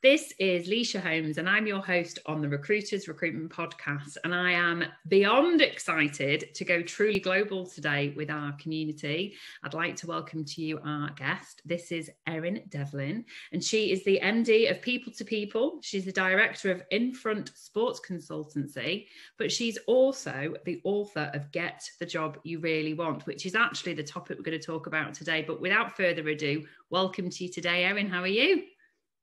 This is Leisha Holmes, and I'm your host on the Recruiters Recruitment Podcast. And I am beyond excited to go truly global today with our community. I'd like to welcome to you our guest. This is Erin Devlin, and she is the MD of People2people. She's the director of Infront Sports Consulting, but she's also the author of Get the Job You Really Want, which is actually the topic we're going to talk about today. But without further ado, welcome to you today, Erin. How are you?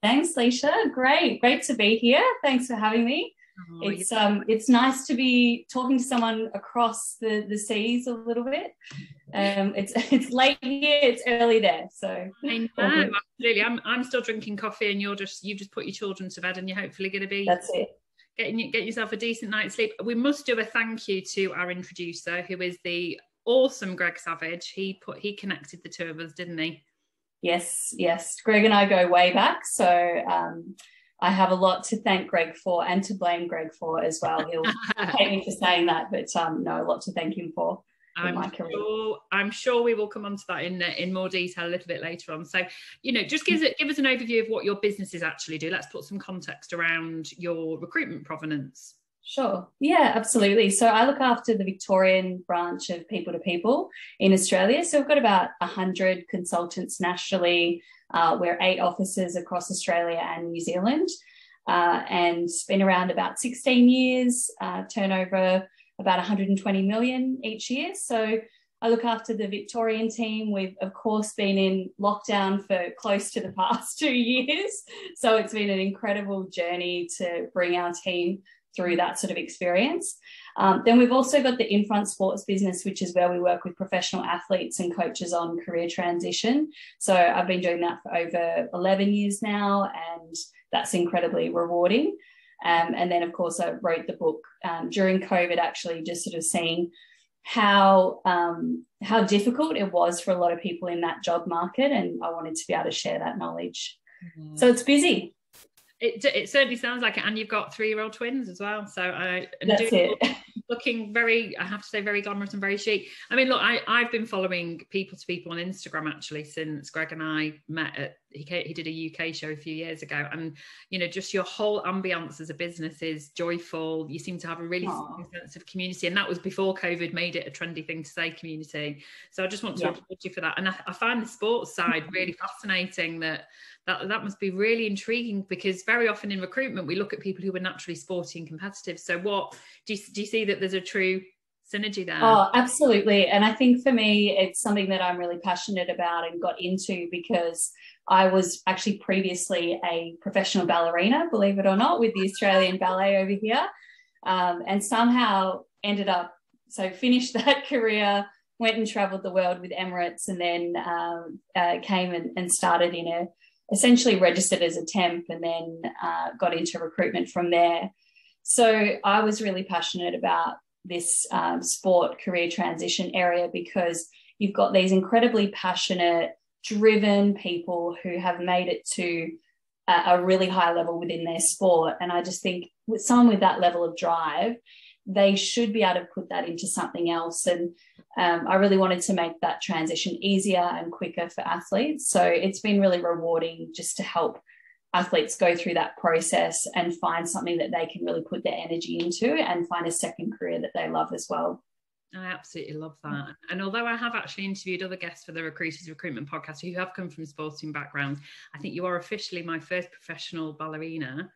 Thanks, Leisha. Great to be here. Thanks for having me. It's nice to be talking to someone across the seas a little bit. It's late here, it's early there, so I know, absolutely. I'm still drinking coffee, and you've just put your children to bed, and you're hopefully going to be getting yourself a decent night's sleep. We must do a thank you to our introducer, who is the awesome Greg Savage. He connected the two of us, didn't he? Yes. Greg and I go way back, so I have a lot to thank Greg for and to blame Greg for as well. He'll hate me for saying that, but no, a lot to thank him for in my career. I'm sure we will come on to that in more detail a little bit later on. So, just give us an overview of what your businesses actually do. Let's put some context around your recruitment provenance. Sure. Yeah, absolutely. So I look after the Victorian branch of People2people in Australia. So we've got about 100 consultants nationally. We're 8 offices across Australia and New Zealand, and been around about 16 years, turnover about 120 million each year. So I look after the Victorian team. We've, of course, been in lockdown for close to the past 2 years. So it's been an incredible journey to bring our team through that sort of experience. Then we've also got the Infront Sports business, which is where we work with professional athletes and coaches on career transition. So I've been doing that for over 11 years now, and that's incredibly rewarding. And then, of course, I wrote the book during COVID, actually, just sort of seeing how difficult it was for a lot of people in that job market, and I wanted to be able to share that knowledge. Mm-hmm. So it's busy. It certainly sounds like it, and you've got 3-year-old twins as well. So that's it. Looking very, I have to say, very glamorous and very chic. I mean, look, I've been following People2people on Instagram actually since Greg and I met at, he did a UK show a few years ago, and just your whole ambience as a business is joyful. You seem to have a really strong sense of community, and that was before COVID made it a trendy thing to say community. So I just want to applaud you for that. And I find the sports side really fascinating. That must be really intriguing, because very often in recruitment we look at people who are naturally sporty and competitive. So what do you see that there's a true synergy there? Oh, absolutely. And I think for me, it's something that I'm really passionate about and got into because I was actually previously a professional ballerina, believe it or not, with the Australian Ballet over here, and somehow finished that career, went and travelled the world with Emirates, and then came and started essentially registered as a temp, and then got into recruitment from there. So I was really passionate about this sport career transition area, because you've got these incredibly passionate, driven people who have made it to a really high level within their sport. And I just think with someone with that level of drive, they should be able to put that into something else. And I really wanted to make that transition easier and quicker for athletes. So it's been really rewarding just to help athletes go through that process and find something that they can really put their energy into and find a second career that they love as well. I absolutely love that. And although I have actually interviewed other guests for the Recruiters Recruitment Podcast who have come from sporting backgrounds, I think you are officially my first professional ballerina.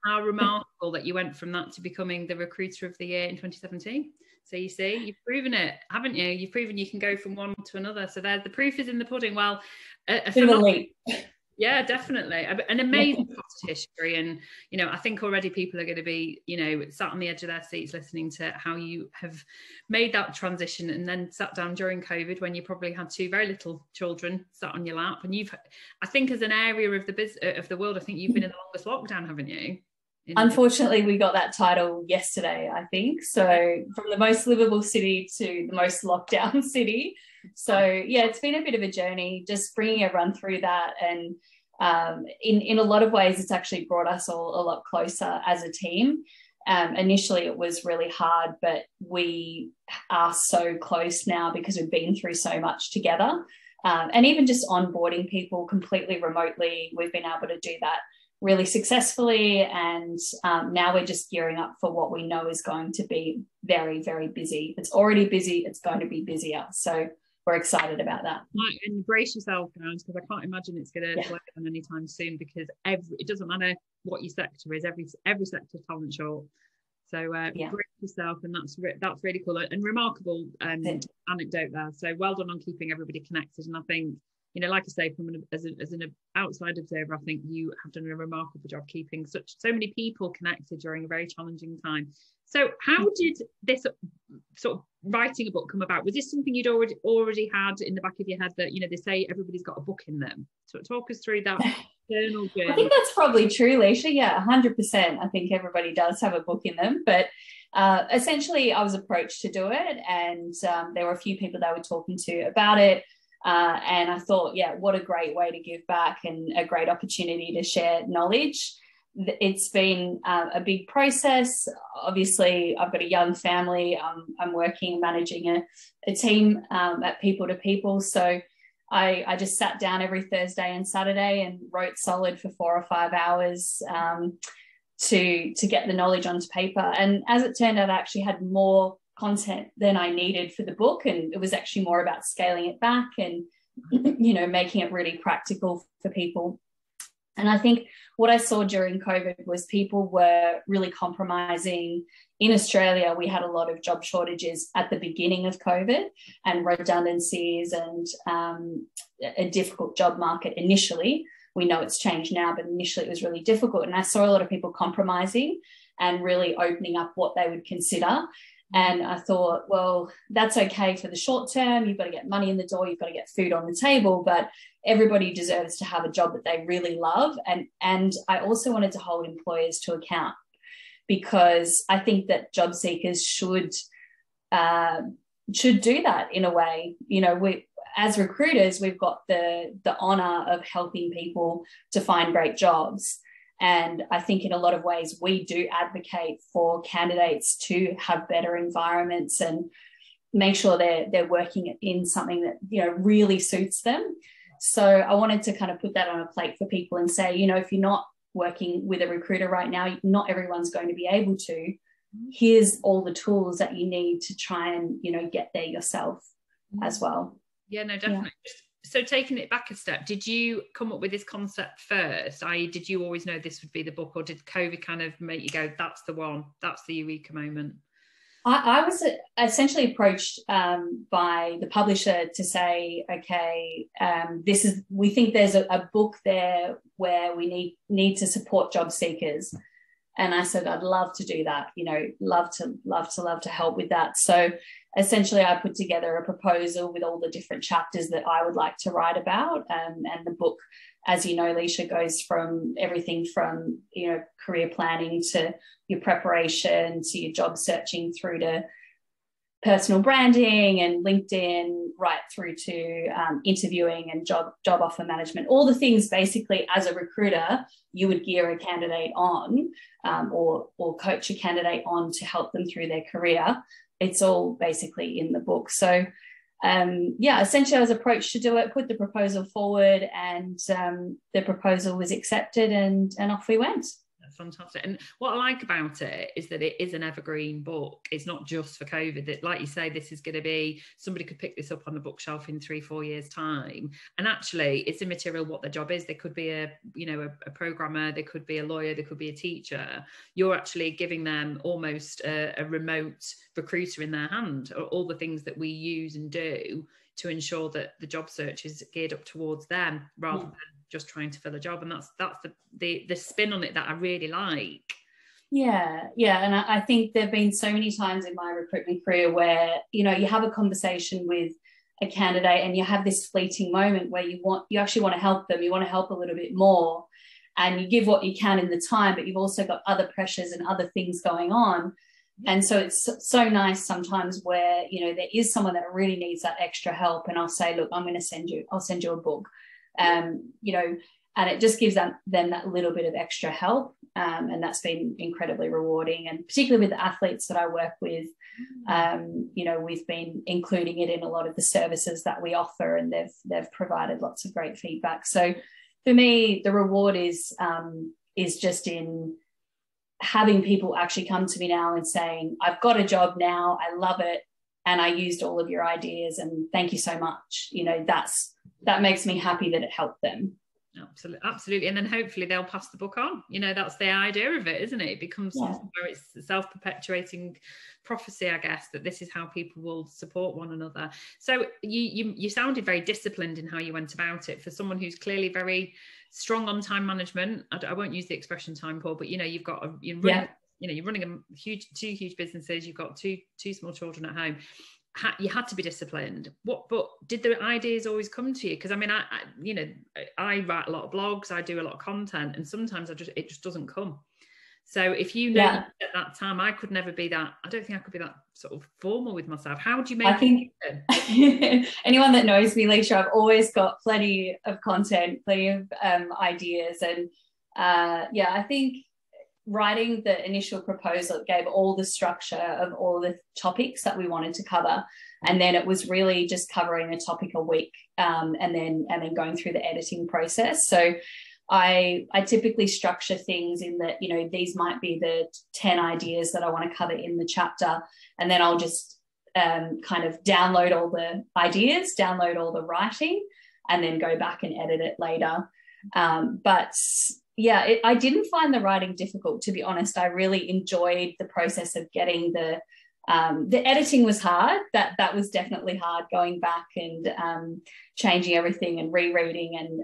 How remarkable that you went from that to becoming the Recruiter of the Year in 2017. So you see, you've proven it, haven't you? You've proven you can go from one to another. So there, the proof is in the pudding. Well, yeah, definitely. An amazing past history. And, I think already people are going to be, sat on the edge of their seats listening to how you have made that transition, and then sat down during COVID when you probably had 2 very little children sat on your lap. And I think as an area of the world, I think you've been in the longest lockdown, haven't you? Unfortunately, we got that title yesterday, I think. So from the most livable city to the most lockdown city. So yeah, it's been a bit of a journey, just bringing everyone through that. And in a lot of ways, it's actually brought us all a lot closer as a team. Initially, it was really hard, but we are so close now because we've been through so much together. And even just onboarding people completely remotely, we've been able to do that really successfully. And now we're just gearing up for what we know is going to be very, very busy. It's already busy. It's going to be busier. So we're excited about that. And brace yourself, guys, because I can't imagine it's going to slow down anytime soon, because it doesn't matter what your sector is, every sector is talent short. So brace yourself, and that's really cool and remarkable anecdote there. So well done on keeping everybody connected. And I think, you know, like I say, as an outside observer, I think you have done a remarkable job keeping so many people connected during a very challenging time. So how did this sort of writing a book come about? Was this something you'd already had in the back of your head, that, you know, they say everybody's got a book in them? So talk us through that journey. I think that's probably true, Leisha. Yeah, 100%. I think everybody does have a book in them. But essentially, I was approached to do it, and there were a few people that I were talking to about it. And I thought, what a great way to give back and a great opportunity to share knowledge. It's been a big process. Obviously, I've got a young family. I'm working, managing a team at People2People. So I just sat down every Thursday and Saturday and wrote solid for 4 or 5 hours to get the knowledge onto paper. And as it turned out, I actually had more content than I needed for the book, and it was actually more about scaling it back and, you know, making it really practical for people. And I think what I saw during COVID was people were really compromising. In Australia, we had a lot of job shortages at the beginning of COVID, and redundancies, and a difficult job market initially. We know it's changed now, but initially it was really difficult. And I saw a lot of people compromising and really opening up what they would consider. And I thought, well, that's okay for the short term. You've got to get money in the door. You've got to get food on the table. But everybody deserves to have a job that they really love. And I also wanted to hold employers to account, because I think that job seekers should do that in a way. You know, as recruiters, we've got the honor of helping people to find great jobs. And I think in a lot of ways, we do advocate for candidates to have better environments and make sure they're working in something that, you know, really suits them. So I wanted to kind of put that on a plate for people and say, you know, if you're not working with a recruiter right now, not everyone's going to be able to. Here's all the tools that you need to try and, you know, get there yourself as well. Yeah, no, definitely. Yeah. So taking it back a step, did you come up with this concept first? Did you always know this would be the book, or did COVID kind of make you go, that's the one, that's the Eureka moment? I was essentially approached by the publisher to say, okay, we think there's a book there where we need to support job seekers. And I said, I'd love to do that, you know, love to help with that. So essentially I put together a proposal with all the different chapters that I would like to write about. And the book, as you know, Leisha, goes from everything from, you know, career planning to your preparation to your job searching through to personal branding and LinkedIn, right through to interviewing and job offer management, all the things basically as a recruiter you would gear a candidate on or coach a candidate on to help them through their career. It's all basically in the book. So essentially I was approached to do it, put the proposal forward, and the proposal was accepted, and off we went. That's fantastic. And what I like about it is that it is an evergreen book. It's not just for COVID. That, like you say, this is going to be, somebody could pick this up on the bookshelf in 3-4 years time. And actually it's immaterial what their job is. They could be a programmer, they could be a lawyer, they could be a teacher. You're actually giving them almost a remote recruiter in their hand, or all the things that we use and do to ensure that the job search is geared up towards them rather than just trying to fill a job. And that's the spin on it that I really like. Yeah. And I think there have been so many times in my recruitment career where, you know, you have a conversation with a candidate and you have this fleeting moment where you actually want to help them, you want to help a little bit more, and you give what you can in the time, but you've also got other pressures and other things going on. And so it's so nice sometimes where, you know, there is someone that really needs that extra help, and I'll say, look, I'll send you a book, you know, and it just gives them that little bit of extra help. And that's been incredibly rewarding. And particularly with the athletes that I work with, you know, we've been including it in a lot of the services that we offer, and they've provided lots of great feedback. So for me, the reward is is just in having people actually come to me now and saying, I've got a job now, I love it, and I used all of your ideas and thank you so much. You know, that makes me happy that it helped them. Absolutely. And then hopefully they'll pass the book on. You know, that's the idea of it, isn't it? It becomes something where it's a self-perpetuating prophecy, I guess, that this is how people will support one another. So you sounded very disciplined in how you went about it. For someone who's clearly very strong on time management, I won't use the expression time poor, but you know, you're running two huge businesses, you've got two small children at home. You had to be disciplined. But did the ideas always come to you? Because I mean, I write a lot of blogs, I do a lot of content, and sometimes it just doesn't come. So if you know at that time, I could never be that. I don't think I could be that sort of formal with myself. How do you make? I think anyone that knows me, Leisha, I've always got plenty of content, plenty of ideas, and I think writing the initial proposal gave all the structure of all the topics that we wanted to cover, and then it was really just covering a topic a week, and then going through the editing process. So I typically structure things in that, you know, these might be the 10 ideas that I want to cover in the chapter, and then I'll just kind of download all the ideas, download all the writing, and then go back and edit it later. But I didn't find the writing difficult, to be honest. I really enjoyed the process of getting the editing was hard. That was definitely hard, going back and changing everything and rereading and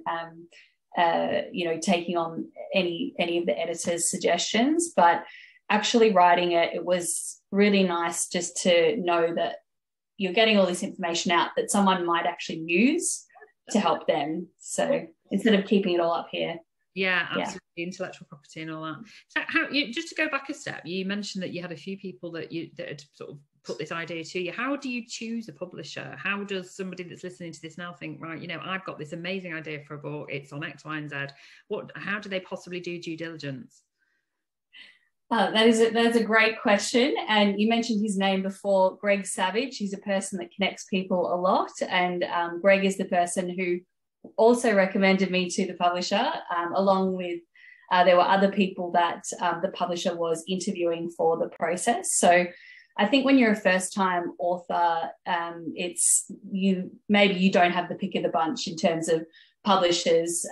taking on any of the editor's suggestions. But actually writing it was really nice just to know that you're getting all this information out that someone might actually use to help them. So instead of keeping it all up here. Yeah, absolutely. Intellectual property and all that. So just to go back a step, you mentioned that you had a few people that had sort of put this idea to you. How do you choose a publisher? How does somebody that's listening to this now think, right, you know, I've got this amazing idea for a book, it's on X, Y, and Z. How do they possibly do due diligence? That's a great question. And you mentioned his name before, Greg Savage. He's a person that connects people a lot. And Greg is the person who also recommended me to the publisher, along with there were other people that the publisher was interviewing for the process. So I think when you're a first-time author, maybe you don't have the pick of the bunch in terms of publishers.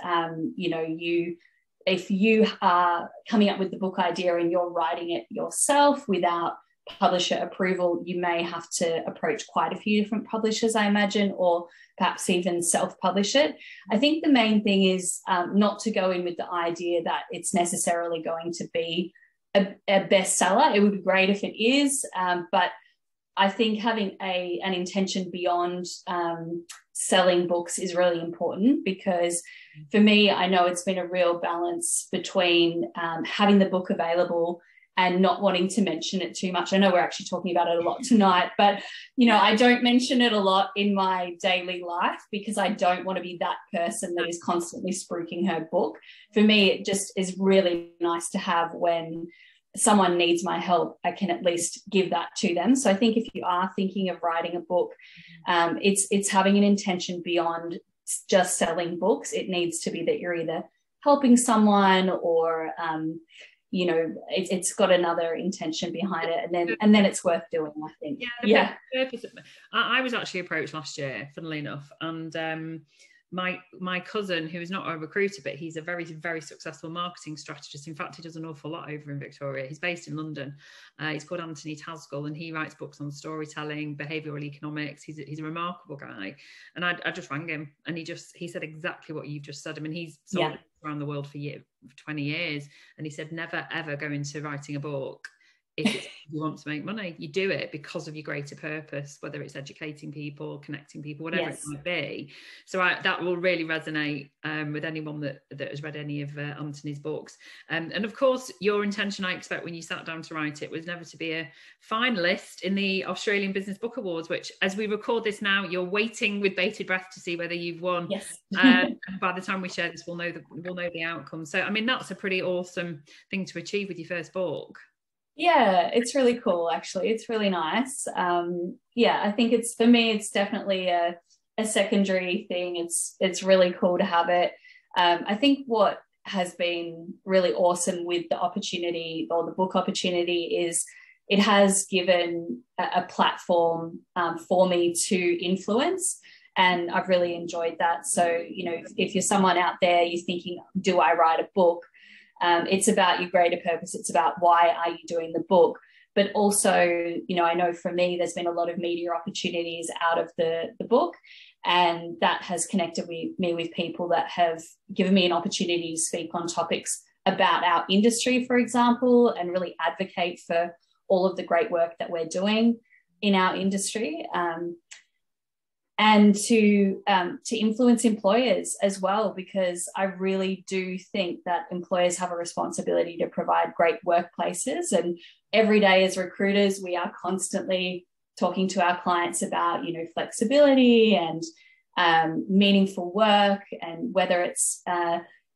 If you are coming up with the book idea and you're writing it yourself without publisher approval, you may have to approach quite a few different publishers, I imagine, or perhaps even self-publish it. I think the main thing is not to go in with the idea that it's necessarily going to be a bestseller. It would be great if it is, but I think having an intention beyond selling books is really important, because for me, I know it's been a real balance between having the book available and not wanting to mention it too much. I know we're actually talking about it a lot tonight, but, you know, I don't mention it a lot in my daily life because I don't want to be that person that is constantly spruiking her book. For me, it just is really nice to have when someone needs my help, I can at least give that to them. So I think if you are thinking of writing a book, it's having an intention beyond just selling books. It needs to be that you're either helping someone or it's got another intention behind it, and then it's worth doing, I think. Purpose. I was actually approached last year, funnily enough, and my cousin, who is not a recruiter, but he's a very, very successful marketing strategist. In fact, he does an awful lot over in Victoria. He's based in London. He's called Anthony Tasgall, and he writes books on storytelling, behavioural economics. He's a remarkable guy. And I just rang him, and he said exactly what you've just said. I mean, he's sold around the world for 20 years, and he said, never, ever go into writing a book if you want to make money. You do it because of your greater purpose, whether it's educating people, connecting people, whatever it might be. So that will really resonate with anyone that has read any of Anthony's books. And of course, your intention, I expect, when you sat down to write it, was never to be a finalist in the Australian Business Book Awards, which, as we record this now, you're waiting with bated breath to see whether you've won. Yes. And by the time we share this, we'll know the outcome. So, I mean, that's a pretty awesome thing to achieve with your first book. Yeah, it's really cool, actually. It's really nice. I think for me, it's definitely a secondary thing. It's really cool to have it. I think what has been really awesome with the opportunity, or the book opportunity, is it has given a platform for me to influence, and I've really enjoyed that. So, you know, if you're someone out there, you're thinking, do I write a book? It's about your greater purpose. It's about why are you doing the book? But also, you know, I know for me, there's been a lot of media opportunities out of the book, and that has connected me with people that have given me an opportunity to speak on topics about our industry, for example, and really advocate for all of the great work that we're doing in our industry, and to influence employers as well, because I really do think that employers have a responsibility to provide great workplaces. And every day as recruiters, we are constantly talking to our clients about, you know, flexibility and meaningful work, and whether it's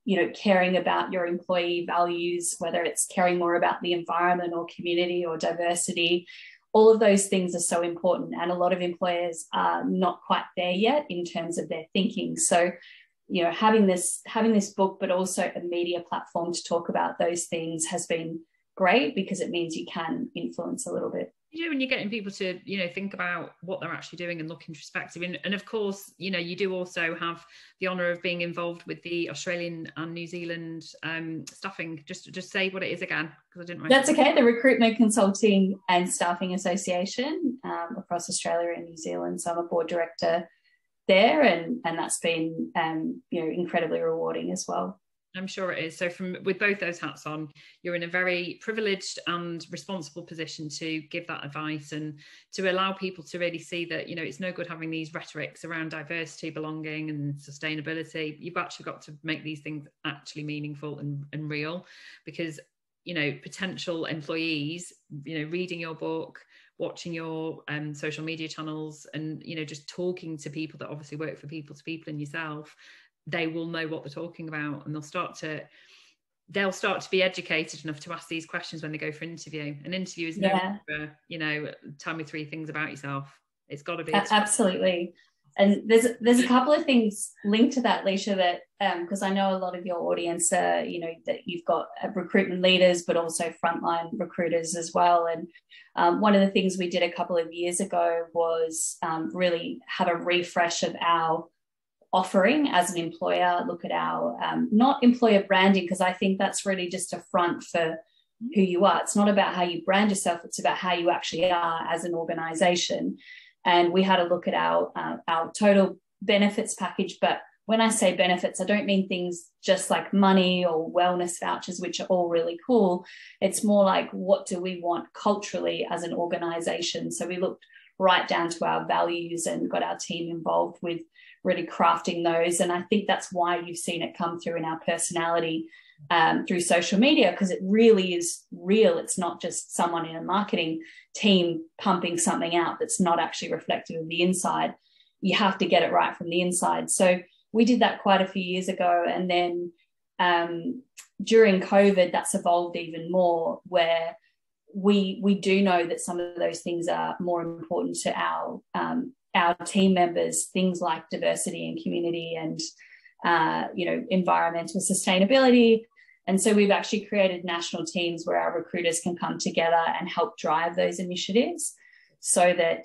you know, caring about your employee values, whether it's caring more about the environment or community or diversity. All of those things are so important, and a lot of employers are not quite there yet in terms of their thinking. So, you know, having this book, but also a media platform to talk about those things, has been great, because it means you can influence a little bit. You know, when you're getting people to, you know, think about what they're actually doing and look introspective. And of course, you know, you do also have the honour of being involved with the Australian and New Zealand staffing. Just say what it is again, because I didn't write. That's okay. The Recruitment Consulting and Staffing Association across Australia and New Zealand. So I'm a board director there, and that's been you know, incredibly rewarding as well. I'm sure it is. So with both those hats on, you're in a very privileged and responsible position to give that advice, and to allow people to really see that, you know, it's no good having these rhetorics around diversity, belonging and sustainability. You've actually got to make these things actually meaningful and real, because, you know, potential employees, you know, reading your book, watching your social media channels, and, you know, just talking to people that obviously work for People to People and yourself, they will know what they're talking about, and they'll start to be educated enough to ask these questions when they go for an interview. An interview is never, you know, tell me 3 things about yourself. It's got to be. Absolutely. And there's a couple of things linked to that, Leisha, that because I know a lot of your audience, you know, that you've got recruitment leaders, but also frontline recruiters as well. And one of the things we did a couple of years ago was really have a refresh of our offering as an employer, look at our not employer branding, because I think that's really just a front for who you are. It's not about how you brand yourself, it's about how you actually are as an organization. And we had a look at our total benefits package. But when I say benefits, I don't mean things just like money or wellness vouchers, which are all really cool. It's more like, what do we want culturally as an organization? So we looked right down to our values and got our team involved with really crafting those. And I think that's why you've seen it come through in our personality through social media, because it really is real. It's not just someone in a marketing team pumping something out that's not actually reflective of the inside. You have to get it right from the inside. So we did that quite a few years ago. And then during COVID, that's evolved even more, where we do know that some of those things are more important to our team members, things like diversity and community and, you know, environmental sustainability. And so we've actually created national teams where our recruiters can come together and help drive those initiatives, so that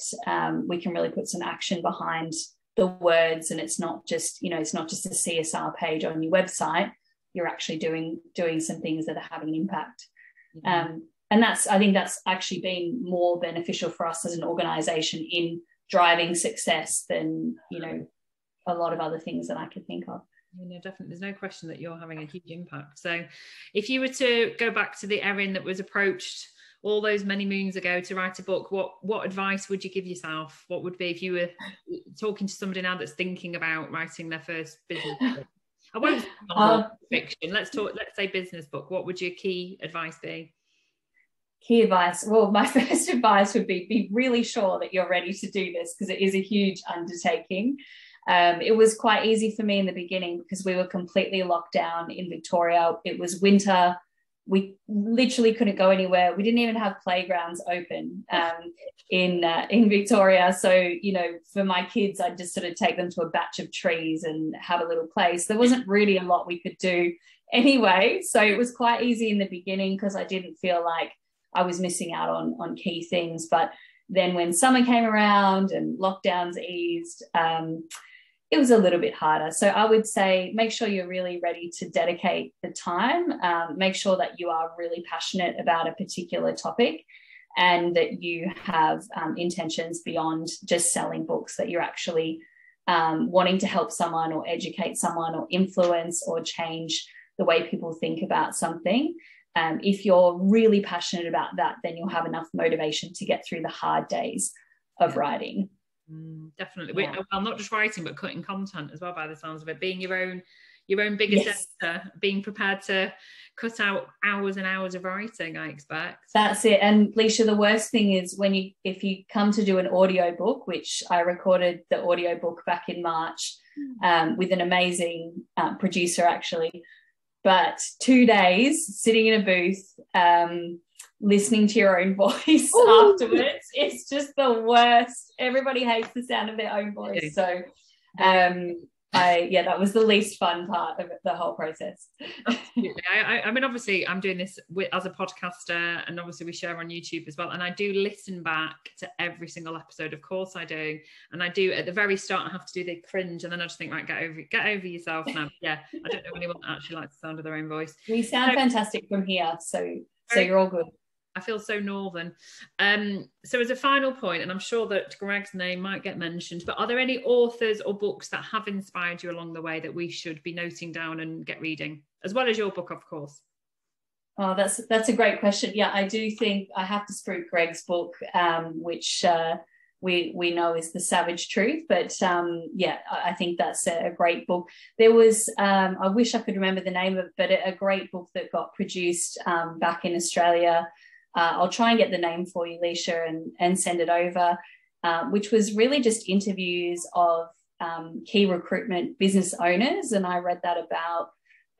we can really put some action behind the words. And it's not just, you know, it's not just a CSR page on your website. You're actually doing some things that are having an impact. Mm-hmm. And I think that's actually been more beneficial for us as an organization in driving success than, you know, a lot of other things that I could think of. You know, definitely, there's no question that you're having a huge impact. So if you were to go back to the Erin that was approached all those many moons ago to write a book, what advice would you give yourself? What would be, if you were talking to somebody now that's thinking about writing their first business book? I won't say fiction. Let's say business book. What would your key advice be? Key advice. Well, my first advice would be really sure that you're ready to do this, because it is a huge undertaking. It was quite easy for me in the beginning because we were completely locked down in Victoria. It was winter. we literally couldn't go anywhere. We didn't even have playgrounds open in Victoria. So, you know, for my kids, I'd just sort of take them to a batch of trees and have a little place. There wasn't really a lot we could do anyway. So it was quite easy in the beginning because I didn't feel like I was missing out on key things. But then when summer came around and lockdowns eased, it was a little bit harder. So I would say make sure you're really ready to dedicate the time. Make sure that you are really passionate about a particular topic and that you have intentions beyond just selling books, that you're actually wanting to help someone or educate someone or influence or change the way people think about something. If you're really passionate about that, then you'll have enough motivation to get through the hard days of writing. Definitely. Yeah. Well, not just writing, but cutting content as well, by the sounds of it. Being your own biggest editor, being prepared to cut out hours and hours of writing, I expect. That's it. And Leisha, the worst thing is if you come to do an audio book, which I recorded the audio book back in March with an amazing producer, actually. But 2 days sitting in a booth, listening to your own voice afterwards, it's just the worst. Everybody hates the sound of their own voice. So that was the least fun part of the whole process. Absolutely. I mean, obviously I'm doing this as a podcaster, and obviously we share on YouTube as well, and I do listen back to every single episode, of course I do, and I do at the very start I have to do the cringe, and then I just think, right, get over yourself now. I don't know anyone that actually likes the sound of their own voice. We sound fantastic from here, so you're all good. I feel so northern. So as a final point, and I'm sure that Greg's name might get mentioned, but are there any authors or books that have inspired you along the way that we should be noting down and get reading, as well as your book, of course? Oh, that's a great question. Yeah, I do think I have to spruik Greg's book, which we know is The Savage Truth. But I think that's a great book. There was, I wish I could remember the name of it, but a great book that got produced back in Australia. I'll try and get the name for you, Leisha, and send it over, which was really just interviews of key recruitment business owners. And I read that about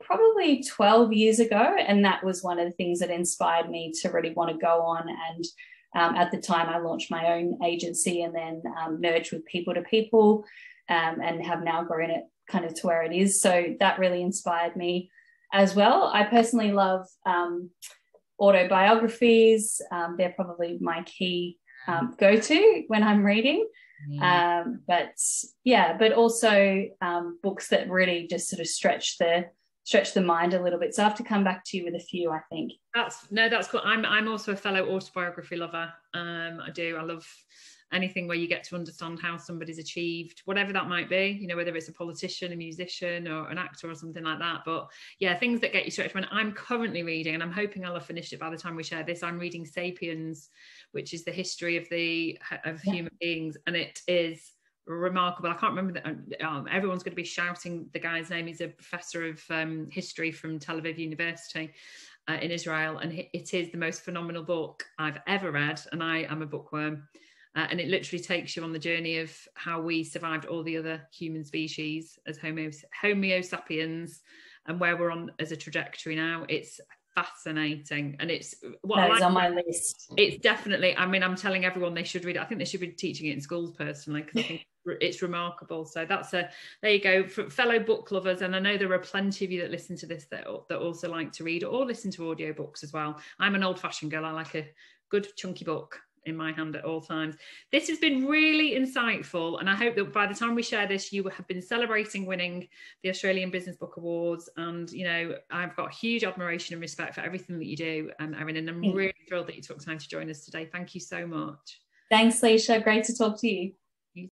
probably 12 years ago. And that was one of the things that inspired me to really want to go on. And at the time, I launched my own agency and then merged with People2people and have now grown it kind of to where it is. So that really inspired me as well. I personally love autobiographies. They're probably my key go-to when I'm reading. But also books that really just sort of stretch the mind a little bit. So I have to come back to you with a few, I think. That's cool. I'm also a fellow autobiography lover. I love anything where you get to understand how somebody's achieved, whatever that might be, you know, whether it's a politician, a musician, or an actor or something like that. But yeah, things that get you stretched. When I'm currently reading, and I'm hoping I'll have finished it by the time we share this, I'm reading Sapiens, which is the history of human beings, and it is remarkable. I can't remember that. Everyone's going to be shouting the guy's name. He's a professor of history from Tel Aviv University in Israel, and it is the most phenomenal book I've ever read, and I am a bookworm. And it literally takes you on the journey of how we survived all the other human species as Homo sapiens, and where we're on as a trajectory now. It's fascinating, and it's on my list. It's definitely, I mean, I'm telling everyone they should read it. I think they should be teaching it in schools personally, because I think it's remarkable. So there you go, for fellow book lovers. And I know there are plenty of you that listen to this that also like to read or listen to audiobooks as well. I'm an old-fashioned girl. I like a good chunky book in my hand at all times. This has been really insightful, and I hope that by the time we share this, you have been celebrating winning the Australian Business Book Awards. And you know, I've got huge admiration and respect for everything that you do, Erin, and I'm really thrilled that you took time to join us today. Thank you so much. Thanks, Leisha. Great to talk to you.